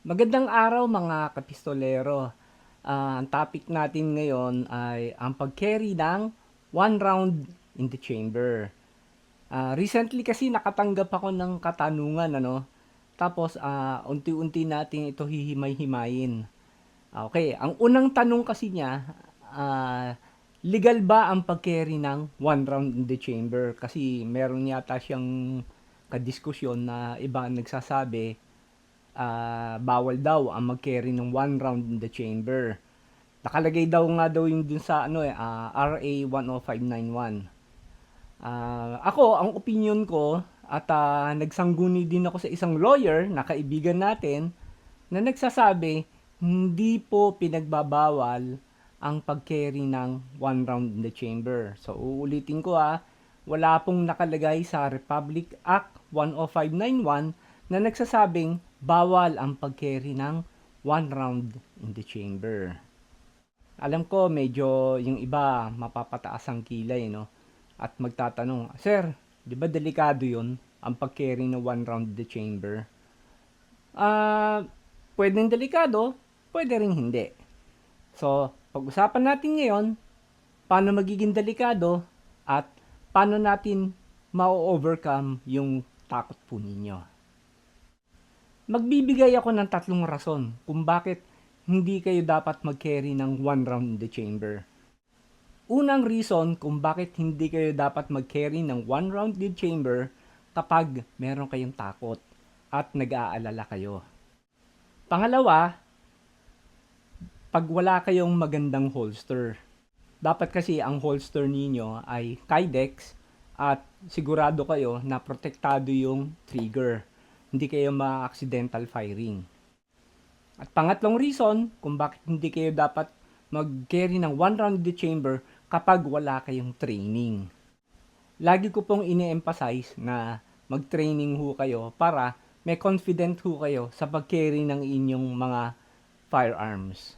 Magandang araw mga kapistolero. Ang topic natin ngayon ay ang pag-carry ng one round in the chamber. Recently kasi nakatanggap ako ng katanungan, ano? Tapos unti-unti natin ito hihimay-himayin. Okay, ang unang tanong kasi niya, ah, legal ba ang pag-carry ng one round in the chamber? Kasi meron yata siyang kadiskusyon na iba ang nagsasabi bawal daw ang mag-carry ng one round in the chamber. Nakalagay daw nga daw yung dun sa RA 10591. Ako, ang opinion ko, at nagsangguni din ako sa isang lawyer na kaibigan natin na nagsasabi, hindi po pinagbabawal ang pag-carry ng one round in the chamber. So, uulitin ko wala pong nakalagay sa Republic Act 10591 na nagsasabing bawal ang pag-carry ng one round in the chamber. Alam ko medyo yung iba mapapataas ang kilay, no? At magtatanong, Sir, di ba delikado yun ang pag-carry ng one round in the chamber? Ah, pwedeng delikado, pwede rin hindi. So, pag-usapan natin ngayon, paano magiging delikado at paano natin ma-overcome yung takot po ninyo. Magbibigay ako ng tatlong rason kung bakit hindi kayo dapat mag-carry ng one round in the chamber. Unang reason kung bakit hindi kayo dapat mag-carry ng one round in the chamber kapag meron kayong takot at nag-aalala kayo. Pangalawa, pag wala kayong magandang holster. Dapat kasi ang holster ninyo ay Kydex at sigurado kayo na protektado yung trigger. Hindi kayo ma-accidental firing. At pangatlong reason kung bakit hindi kayo dapat mag-carry ng one round in the chamber kapag wala kayong training. Lagi ko pong ini-emphasize na mag-training ho kayo para may confident ho kayo sa pag-carry ng inyong mga firearms.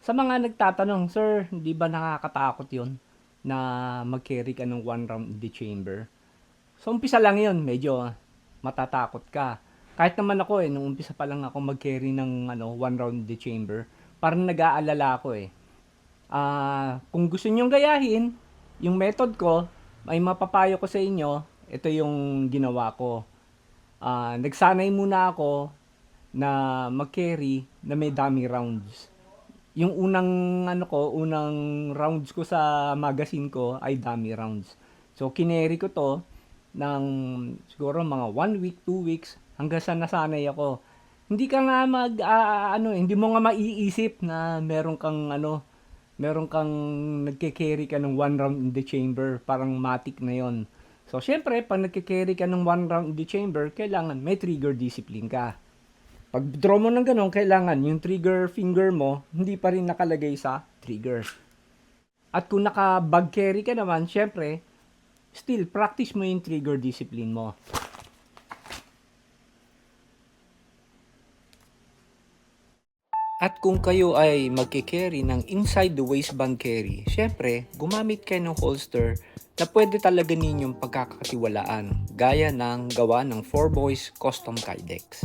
Sa mga nagtatanong, Sir, di ba nakakatakot yon na mag-carry ka ng one round in the chamber? So, umpisa lang yon, medyo matatakot ka. Kahit naman ako nung umpisa pa lang ako mag-carry ng one round in the chamber, parang nag-aalala ako eh. Kung gusto nyong gayahin, yung method ko, ay mapapayo ko sa inyo, ito yung ginawa ko. Nagsanay muna ako na mag-carry na may dummy rounds. Yung unang rounds ko sa magazine ko ay dummy rounds. So, kineri ko to ng siguro mga 1 week, 2 weeks, hanggang sa nasanay ako. Hindi ka nga hindi mo nga maiisip na meron kang nagke-carry ka ng one round in the chamber, parang matic na yon. So, syempre, pag nagke-carry ka ng one round in the chamber, kailangan may trigger discipline ka. Pag draw mo ng ganun, kailangan yung trigger finger mo hindi pa rin nakalagay sa trigger. At kung naka-bag carry ka naman, syempre, still practice mo yung trigger discipline mo. At kung kayo ay magkikerry ng inside the waistband carry, syempre, gumamit kayo ng holster na pwede talaga ninyong pagkakatiwalaan, gaya ng gawa ng 4Boys Custom Kydex.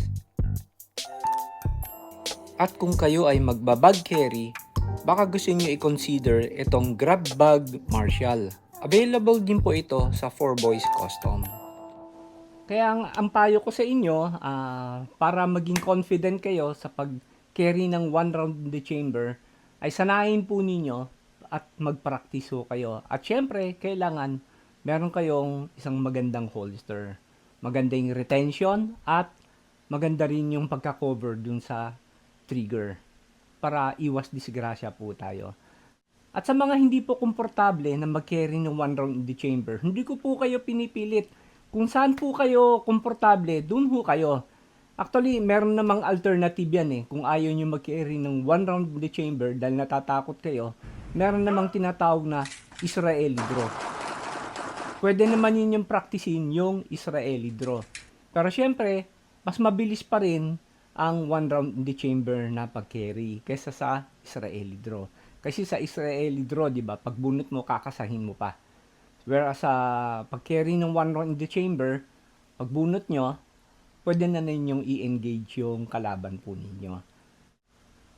At kung kayo ay magbabag carry, baka gusto nyo i-consider itong Grab Bag Marshall. Available din po ito sa 4Boys Custom. Kaya ang payo ko sa inyo, para maging confident kayo sa pag-carry ng one round in the chamber, ay sanayin po ninyo at mag-practice ho kayo. At syempre, kailangan meron kayong isang magandang holster. Maganda yung retention at maganda rin yung pagka-cover dun sa trigger para iwas disgrasya po tayo. At sa mga hindi po komportable na mag-carry ng one round in the chamber, hindi ko po kayo pinipilit. Kung saan po kayo komportable, dun ho kayo. Actually, meron namang alternative yan eh. Kung ayaw nyo mag-carry ng one round in the chamber dahil natatakot kayo, meron namang tinatawag na Israeli draw. Pwede naman yun yung practicein yung Israeli draw. Pero syempre, mas mabilis pa rin ang one round in the chamber na pag-carry kaysa sa Israeli draw. Kasi sa Israeli draw, di ba, pag bunot mo, kakasahin mo pa. Whereas sa pag-carry ng one round in the chamber, pag bunot nyo, pwede na ninyong i-engage yung kalaban po ninyo.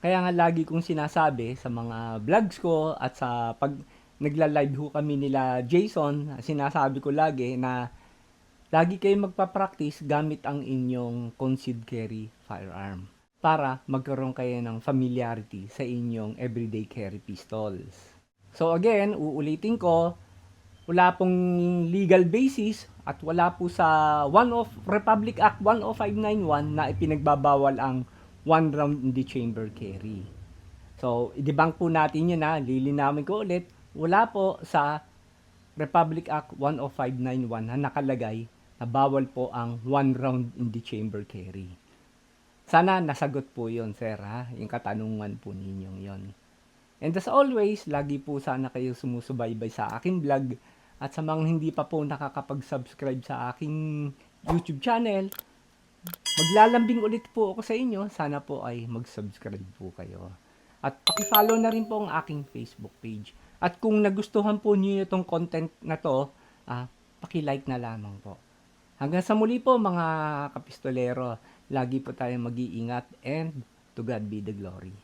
Kaya nga lagi kong sinasabi sa mga vlogs ko at sa pag nagla-live ho kami nila Jason, sinasabi ko lagi na lagi kayong magpa-practice gamit ang inyong concealed carry firearm para magkaroon kayo ng familiarity sa inyong everyday carry pistols. So again, uulitin ko, wala pong legal basis at wala po sa Republic Act 10591 na ipinagbabawal ang one round in the chamber carry. So, i-debunk po natin yun na, lilinawin ko ulit, wala po sa Republic Act 10591 na nakalagay na bawal po ang one round in the chamber carry. Sana nasagot po yun, sir, ha? Yung katanungan po ninyong yon. And as always, lagi po sana kayo sumusubaybay sa aking vlog at sa mga hindi pa po nakakapag-subscribe sa aking YouTube channel, maglalambing ulit po ako sa inyo. Sana po ay mag-subscribe po kayo. At paki-follow na rin po ang aking Facebook page. At kung nagustuhan po niyo itong content na to, paki-like na lamang po. Hanggang sa muli po mga kapistolero, lagi po tayong mag-iingat and to God be the glory.